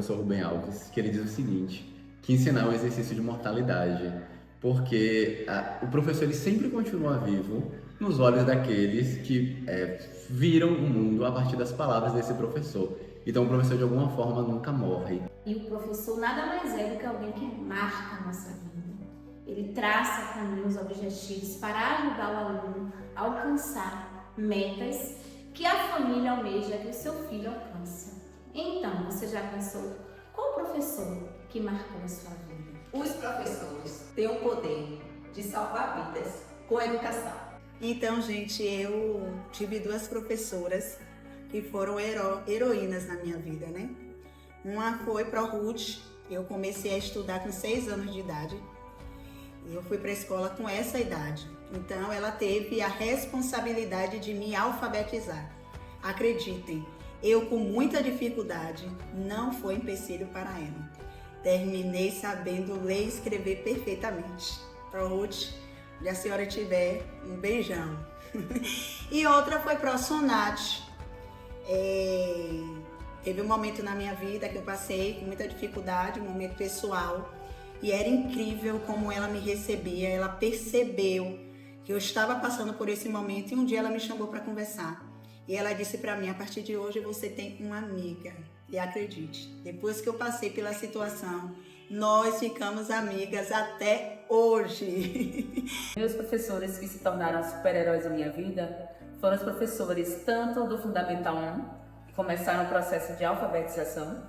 professor Rubem Alves, que ele diz o seguinte, que ensinar é um exercício de mortalidade, porque o professor ele sempre continua vivo nos olhos daqueles que viram o mundo a partir das palavras desse professor. Então o professor de alguma forma nunca morre. E o professor nada mais é do que alguém que marca a nossa vida. Ele traça caminhos objetivos para ajudar o aluno a alcançar metas que a família almeja que o seu filho alcance. Então, você já pensou qual professor que marcou a sua vida? Os professores têm o poder de salvar vidas com a educação. Então, gente, eu tive duas professoras que foram heroínas na minha vida, né? Uma foi Pro Ruth, eu comecei a estudar com 6 anos de idade. E eu fui para a escola com essa idade. Então, ela teve a responsabilidade de me alfabetizar. Acreditem, eu com muita dificuldade, não foi empecilho para ela. Terminei sabendo ler e escrever perfeitamente. Pro Ruth, onde a senhora estiver, um beijão. E outra foi Pro Sonate. Teve um momento na minha vida que eu passei com muita dificuldade, um momento pessoal. E era incrível como ela me recebia, ela percebeu que eu estava passando por esse momento e um dia ela me chamou para conversar. E ela disse para mim, a partir de hoje você tem uma amiga. E acredite, depois que eu passei pela situação, nós ficamos amigas até hoje. Meus professores que se tornaram super-heróis da minha vida foram os professores tanto do Fundamental 1, que começaram o processo de alfabetização,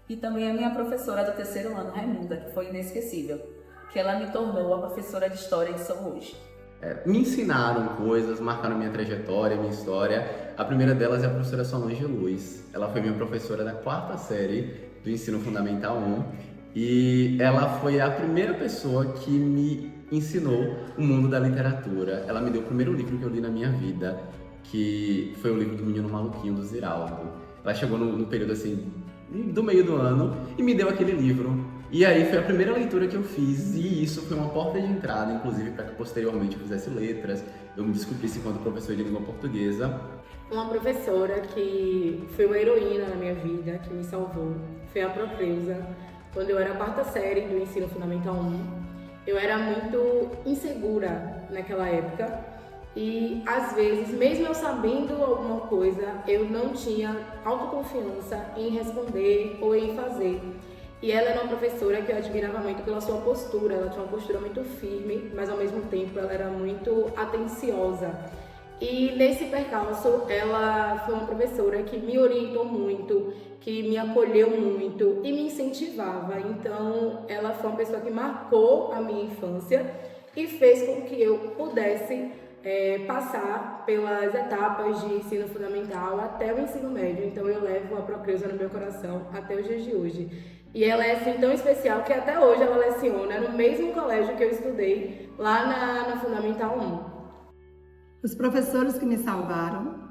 e também a minha professora do 3º ano, Raimunda, que foi inesquecível, que ela me tornou a professora de História que sou hoje. Me ensinaram coisas, marcaram minha trajetória, minha história. A primeira delas é a professora Solange Luz. Ela foi minha professora da 4ª série do Ensino Fundamental 1 e ela foi a primeira pessoa que me ensinou o mundo da literatura. Ela me deu o primeiro livro que eu li na minha vida, que foi o livro do Menino Maluquinho, do Ziraldo. Ela chegou no período assim, do meio do ano e me deu aquele livro. E aí foi a primeira leitura que eu fiz e isso foi uma porta de entrada, inclusive, para que posteriormente eu fizesse letras, eu me descobrisse enquanto professor de língua portuguesa. Uma professora que foi uma heroína na minha vida, que me salvou, foi a Prof. Creuza. Quando eu era a 4ª série do Ensino Fundamental 1, eu era muito insegura naquela época. E, às vezes, mesmo eu sabendo alguma coisa, eu não tinha autoconfiança em responder ou em fazer. E ela era uma professora que eu admirava muito pela sua postura. Ela tinha uma postura muito firme, mas, ao mesmo tempo, ela era muito atenciosa. E, nesse percalço, ela foi uma professora que me orientou muito, que me acolheu muito e me incentivava. Então, ela foi uma pessoa que marcou a minha infância e fez com que eu pudesse passar pelas etapas de ensino fundamental até o ensino médio. Então eu levo a Prof. Creuza no meu coração até os dias de hoje. E ela é assim tão especial que até hoje ela leciona no mesmo colégio que eu estudei, lá na Fundamental 1. Os professores que me salvaram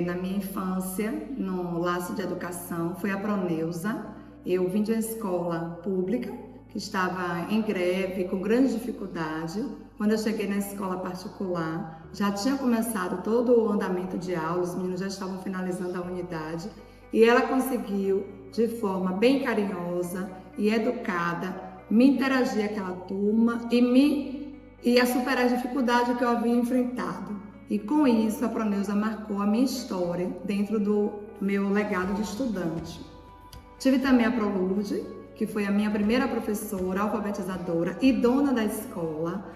na minha infância, no laço de educação, foi a Proneuza. Eu vim de uma escola pública que estava em greve, com grande dificuldade. Quando eu cheguei na escola particular, já tinha começado todo o andamento de aula, os meninos já estavam finalizando a unidade, e ela conseguiu, de forma bem carinhosa e educada, me interagir com aquela turma e a superar a dificuldade que eu havia enfrentado. E com isso, a Proneuza marcou a minha história dentro do meu legado de estudante. Tive também a Prolude, que foi a minha primeira professora, alfabetizadora e dona da escola.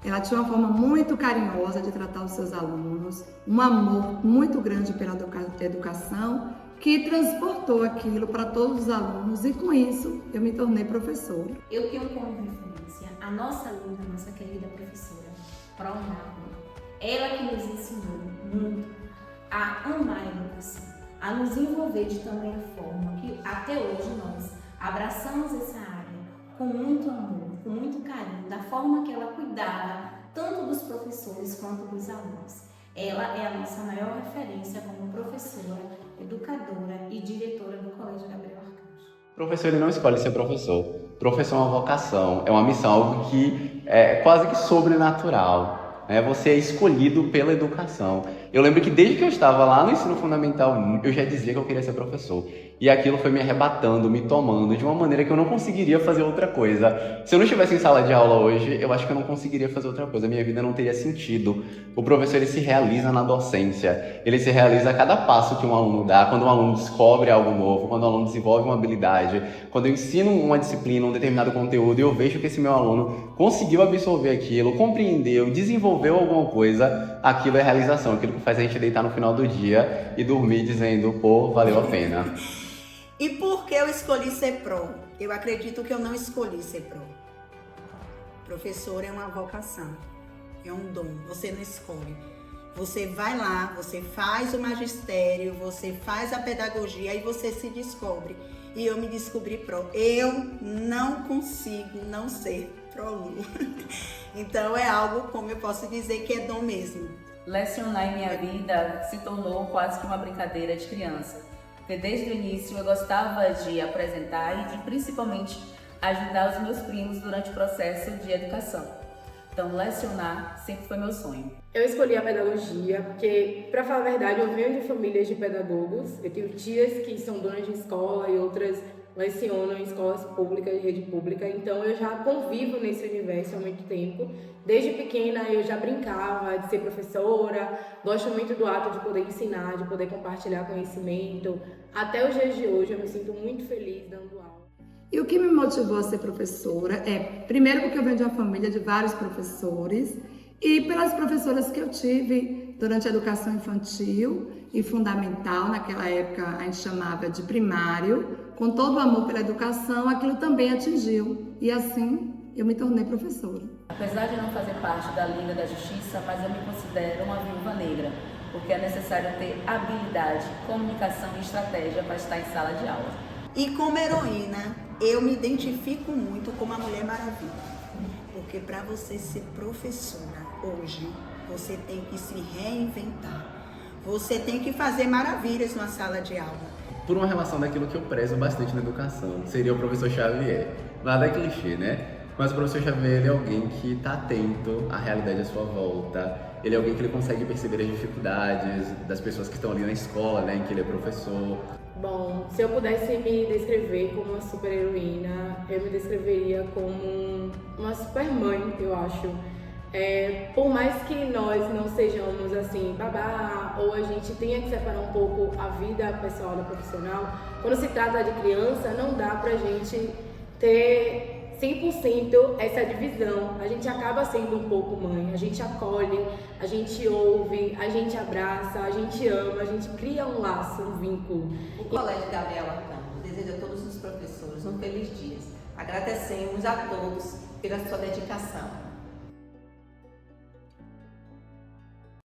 Ela tinha uma forma muito carinhosa de tratar os seus alunos, um amor muito grande pela educação, que transportou aquilo para todos os alunos e com isso eu me tornei professora. Eu tenho como referência a nossa linda, nossa querida professora, Pronário. Ela que nos ensinou muito a amar a educação, a nos envolver de tamanha forma que até hoje nós abraçamos essa área com muito amor, com muito carinho, da forma que ela cuidava tanto dos professores quanto dos alunos. Ela é a nossa maior referência como professora, educadora e diretora do Colégio Gabriel Arcanjo. Professor, ele não escolhe ser professor. Professor é uma vocação, é uma missão, algo que é quase que sobrenatural. Você é escolhido pela educação. Eu lembro que desde que eu estava lá no Ensino Fundamental 1, eu já dizia que eu queria ser professor. E aquilo foi me arrebatando, me tomando de uma maneira que eu não conseguiria fazer outra coisa. Se eu não estivesse em sala de aula hoje, eu acho que eu não conseguiria fazer outra coisa. Minha vida não teria sentido. O professor, ele se realiza na docência. Ele se realiza a cada passo que um aluno dá, quando um aluno descobre algo novo, quando um aluno desenvolve uma habilidade, quando eu ensino uma disciplina, um determinado conteúdo e eu vejo que esse meu aluno conseguiu absorver aquilo, compreendeu, desenvolveu alguma coisa, aquilo é realização. Aquilo que faz a gente deitar no final do dia e dormir dizendo, pô, valeu a pena. E por que eu escolhi ser pró? Eu acredito que eu não escolhi ser pró. Professor é uma vocação, é um dom, você não escolhe. Você vai lá, você faz o magistério, você faz a pedagogia e você se descobre. E eu me descobri pró. Eu não consigo não ser pró-Lu. Então é algo, como eu posso dizer, que é dom mesmo. Lecionar em minha vida se tornou quase que uma brincadeira de criança. Porque desde o início eu gostava de apresentar e de principalmente ajudar os meus primos durante o processo de educação. Então, lecionar sempre foi meu sonho. Eu escolhi a pedagogia porque, para falar a verdade, eu venho de famílias de pedagogos. Eu tenho tias que são donas de escola e outras lecionam em escolas públicas, rede pública. Então, eu já convivo nesse universo há muito tempo. Desde pequena, eu já brincava de ser professora. Gosto muito do ato de poder ensinar, de poder compartilhar conhecimento. Até os dias de hoje, eu me sinto muito feliz dando aula. E o que me motivou a ser professora é, primeiro, porque eu venho de uma família de vários professores e pelas professoras que eu tive durante a educação infantil e fundamental, naquela época a gente chamava de primário, com todo o amor pela educação, aquilo também atingiu e assim eu me tornei professora. Apesar de não fazer parte da Liga da Justiça, mas eu me considero uma viúva negra, porque é necessário ter habilidade, comunicação e estratégia para estar em sala de aula. E como heroína, eu me identifico muito como a Mulher Maravilha. Porque para você ser professora hoje, você tem que se reinventar. Você tem que fazer maravilhas numa sala de aula. Por uma relação daquilo que eu prezo bastante na educação, seria o professor Xavier. Nada clichê, né? Mas o professor Xavier, ele é alguém que está atento à realidade à sua volta. Ele é alguém que ele consegue perceber as dificuldades das pessoas que estão ali na escola, né, em que ele é professor. Bom, se eu pudesse me descrever como uma super heroína, eu me descreveria como uma super mãe, eu acho. Por mais que nós não sejamos assim, babá, ou a gente tenha que separar um pouco a vida pessoal da profissional, quando se trata de criança, não dá pra gente ter 100% essa divisão. A gente acaba sendo um pouco mãe, a gente acolhe, a gente ouve, a gente abraça, a gente ama, a gente cria um laço, um vínculo. O Colégio Gabriela Campos deseja a todos os professores um feliz dia. Agradecemos a todos pela sua dedicação.